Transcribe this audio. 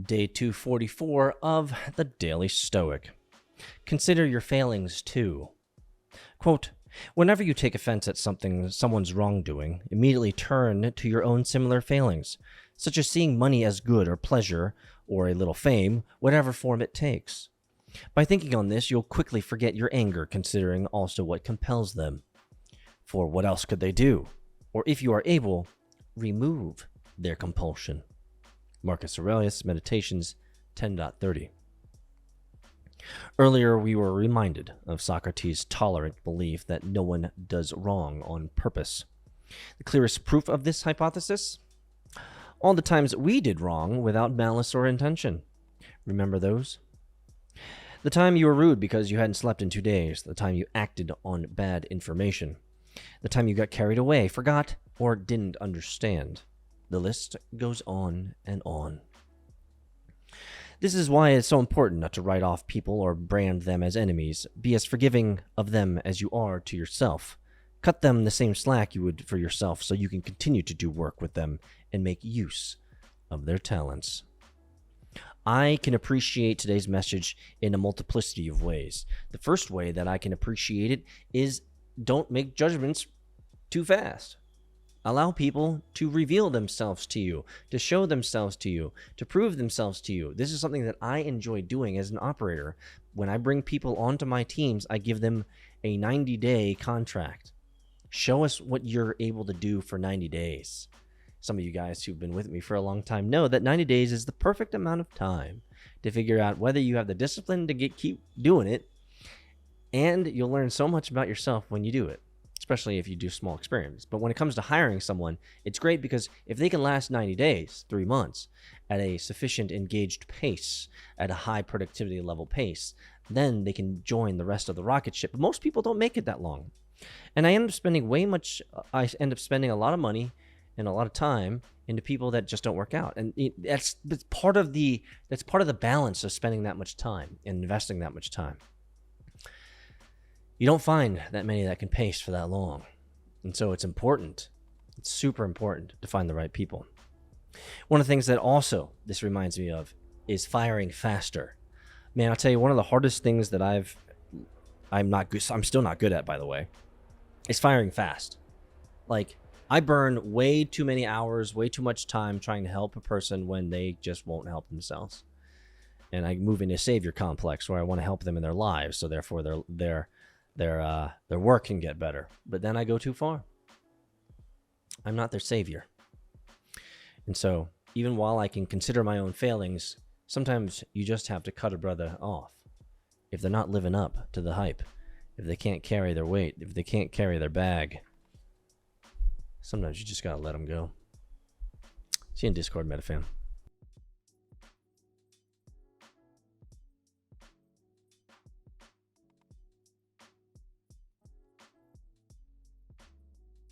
Day 244 of the Daily Stoic. Consider your failings too. Quote, whenever you take offense at someone's wrongdoing, immediately turn to your own similar failings, such as seeing money as good or pleasure, or a little fame, whatever form it takes. By thinking on this, you'll quickly forget your anger, considering also what compels them. For what else could they do? Or if you are able, remove their compulsion. Marcus Aurelius, Meditations 10.30. Earlier, we were reminded of Socrates' tolerant belief that no one does wrong on purpose. The clearest proof of this hypothesis? All the times we did wrong without malice or intention. Remember those? The time you were rude because you hadn't slept in 2 days. The time you acted on bad information. The time you got carried away, forgot, or didn't understand. The list goes on and on. This is why it's so important not to write off people or brand them as enemies. Be as forgiving of them as you are to yourself. Cut them the same slack you would for yourself so you can continue to do work with them and make use of their talents. I can appreciate today's message in a multiplicity of ways. The first way that I can appreciate it is don't make judgments too fast. Allow people to reveal themselves to you, to show themselves to you, to prove themselves to you. This is something that I enjoy doing as an operator. When I bring people onto my teams, I give them a 90-day contract. Show us what you're able to do for 90 days. Some of you guys who've been with me for a long time know that 90 days is the perfect amount of time to figure out whether you have the discipline to keep doing it, and you'll learn so much about yourself when you do it, especially if you do small experiments. But when it comes to hiring someone, it's great because if they can last 90 days, 3 months, at a sufficient engaged pace, at a high productivity level pace, then they can join the rest of the rocket ship. But most people don't make it that long. And I end up spending a lot of money and a lot of time into people that just don't work out. And that's part of the balance of spending that much time and investing that much time. You don't find that many that can pace for that long. And so it's super important to find the right people. One of the things that also this reminds me of is firing faster. Man, I'll tell you, one of the hardest things that I'm still not good at, by the way, is firing fast. Like, I burn way too many hours, way too much time trying to help a person when they just won't help themselves. And I move into a savior complex where I want to help them in their lives, so therefore their work can get better. But then I go too far. I'm not their savior. And so even while I can consider my own failings, sometimes you just have to cut a brother off. If they're not living up to the hype, if they can't carry their weight, if they can't carry their bag, sometimes you just gotta let them go. See you in Discord, MetaFam.